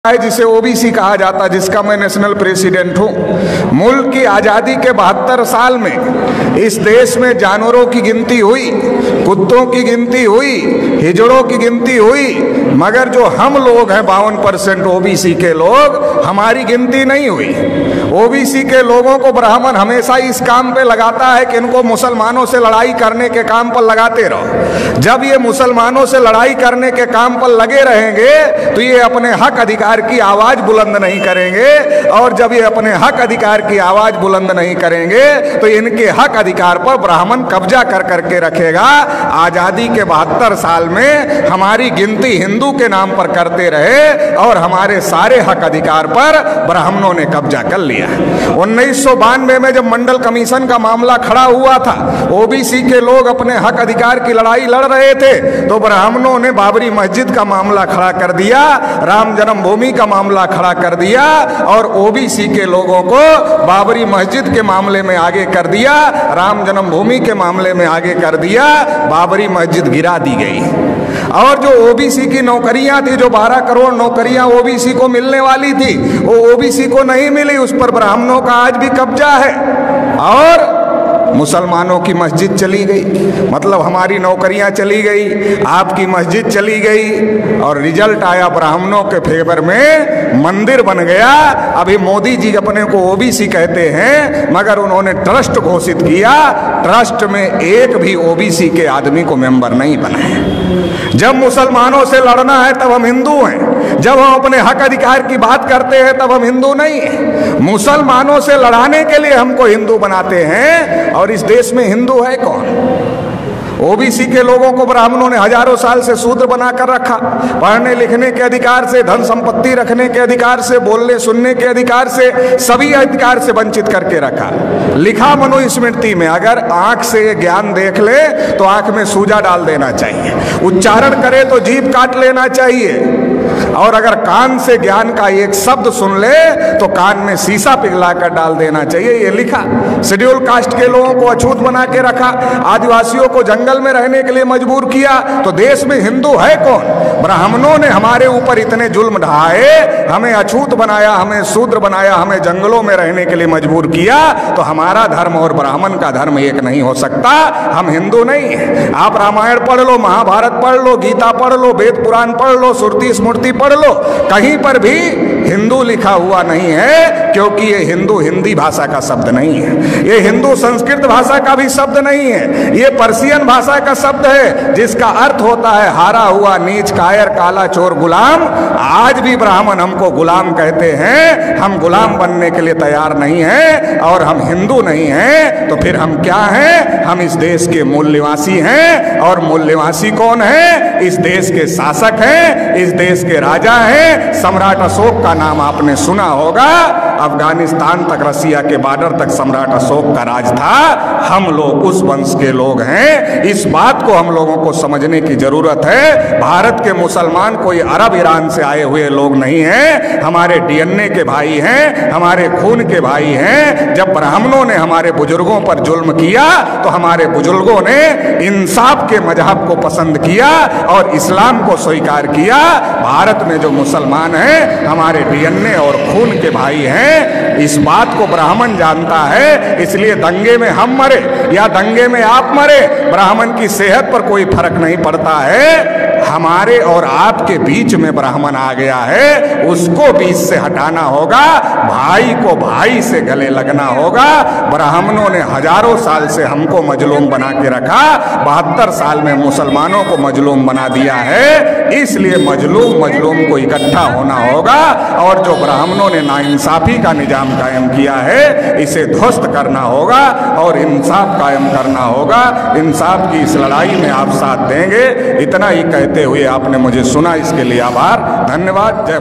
है जिसे ओबीसी कहा जाता, जिसका मैं नेशनल प्रेसिडेंट हूँ। मुल्क की आज़ादी के 72 साल में इस देश में जानवरों की गिनती हुई, कुत्तों की गिनती हुई, हिजड़ों की गिनती हुई, मगर जो हम लोग हैं 52% ओबीसी के लोग, हमारी गिनती नहीं हुई। ओबीसी के लोगों को ब्राह्मण हमेशा इस काम पे लगाता है कि इनको मुसलमानों से लड़ाई करने के काम पर लगाते रहो। जब ये मुसलमानों से लड़ाई करने के काम पर लगे रहेंगे तो ये अपने हक अधिकार की आवाज बुलंद नहीं करेंगे, और जब ये अपने हक अधिकार की आवाज बुलंद नहीं करेंगे तो इनके हक अधिकार पर ब्राह्मण कब्जा कर करके रखेगा। आजादी के 72 साल में हमारी गिनती हिंदू के नाम पर करते रहे और हमारे सारे हक अधिकार पर ब्राह्मणों ने कब्जा कर लिया। 1992 में जब मंडल कमीशन का मामला खड़ा हुआ था, ओबीसी के लोग अपने हक अधिकार की लड़ाई लड़ रहे थे, तो ब्राह्मणों ने बाबरी मस्जिद का मामला खड़ा कर दिया, राम जन्मभूमि का मामला खड़ा कर दिया, और ओबीसी के लोगों को बाबरी मस्जिद के मामले में आगे कर दिया, राम जन्मभूमि के मामले में आगे कर दिया। बाबरी मस्जिद गिरा दी गई। और जो ओबीसी की नौकरियां थी, जो 12 करोड़ नौकरियां ओबीसी को मिलने वाली थी, वो ओबीसी को नहीं मिली, उस पर ब्राह्मणों का आज भी कब्जा है। और मुसलमानों की मस्जिद चली गई, मतलब हमारी नौकरियां चली गई, आपकी मस्जिद चली गई, और रिजल्ट आया ब्राह्मणों के फेवर में, मंदिर बन गया। अभी मोदी जी अपने को ओबीसी कहते हैं, मगर उन्होंने ट्रस्ट घोषित किया, ट्रस्ट में एक भी ओबीसी के आदमी को मेंबर नहीं बनाए। जब मुसलमानों से लड़ना है तब हम हिंदू हैं, जब हम अपने हक अधिकार की बात करते हैं तब हम हिंदू नहीं हैं। मुसलमानों से लड़ाने के लिए हमको हिंदू बनाते हैं, और इस देश में हिंदू है कौन? ओबीसी के लोगों को ब्राह्मणों ने हजारों साल से शूद्र बनाकर रखा, पढ़ने लिखने के अधिकार से, धन संपत्ति रखने के अधिकार से, बोलने सुनने के अधिकार से, सभी अधिकार से वंचित करके रखा। लिखा मनुस्मृति में, अगर आंख से ज्ञान देख ले तो आंख में सूजा डाल देना चाहिए, उच्चारण करे तो जीभ काट लेना चाहिए, और अगर कान से ज्ञान का एक शब्द सुन ले तो कान में शीशा पिघलाकर डाल देना चाहिए, ये लिखा। शेड्यूल कास्ट के लोगों को अछूत बना के रखा, आदिवासियों को जंगल में रहने के लिए मजबूर किया, तो देश में हिंदू है कौन? ब्राह्मणों ने हमारे ऊपर इतने जुल्म ढाए, हमें अछूत बनाया, हमें शूद्र बनाया, हमें जंगलों में रहने के लिए मजबूर किया, तो हमारा धर्म और ब्राह्मण का धर्म एक नहीं हो सकता। हम हिंदू नहीं है। आप रामायण पढ़ लो, महाभारत पढ़ लो, गीता पढ़ लो, वेद पुराण पढ़ लो, श्रुति स्मृति पढ़ लो, कहीं पर भी हिंदू लिखा हुआ नहीं है, क्योंकि ये हिंदू हिंदी भाषा का शब्द नहीं है, ये हिंदू संस्कृत भाषा का भी शब्द नहीं है, ये पर्शियन भाषा का शब्द है, जिसका अर्थ होता है हारा हुआ, नीच, कायर, काला, चोर, गुलाम। आज भी ब्राह्मण हमको गुलाम कहते हैं, हम गुलाम बनने के लिए तैयार नहीं हैं, और हम हिंदू नहीं हैं, तो फिर हम क्या हैं? हम इस देश के मूल निवासी हैं। और मूल निवासी कौन है? इस देश के शासक हैं, इस देश के राजा हैं। सम्राट अशोक का नाम आपने सुना होगा, अफगानिस्तान तक, रसिया के बॉर्डर तक सम्राट अशोक का राज था। हम लोग उस वंश के लोग हैं। इस बात को हम लोगों को समझने की जरूरत है। भारत के मुसलमान कोई अरब ईरान से आए हुए लोग नहीं हैं, हमारे डीएनए के भाई हैं, हमारे खून के भाई हैं। जब ब्राह्मणों ने हमारे बुजुर्गों पर जुल्म किया तो हमारे बुजुर्गों ने इंसाफ के मजहब को पसंद किया और इस्लाम को स्वीकार किया। भारत में जो मुसलमान हैं हमारे डीएनए और खून के भाई हैं। इस बात को ब्राह्मण जानता है, इसलिए दंगे में हम मरे या दंगे में आप मरे, ब्राह्मण की सेहत पर कोई फर्क नहीं पड़ता है। हमारे और आपके बीच में ब्राह्मण आ गया है, उसको बीच से हटाना होगा, भाई को भाई से गले लगना होगा। ब्राह्मणों ने हजारों साल से हमको मजलूम बना के रखा, 72 साल में मुसलमानों को मजलूम बना दिया है। इसलिए मजलूम को इकट्ठा होना होगा, और जो ब्राह्मणों ने नाइंसाफी का निजाम कायम किया है, इसे ध्वस्त करना होगा और इंसाफ कायम करना होगा। इंसाफ की इस लड़ाई में आप साथ देंगे, इतना ही कहते हुए आपने मुझे सुना, इसके लिए आभार, धन्यवाद। जय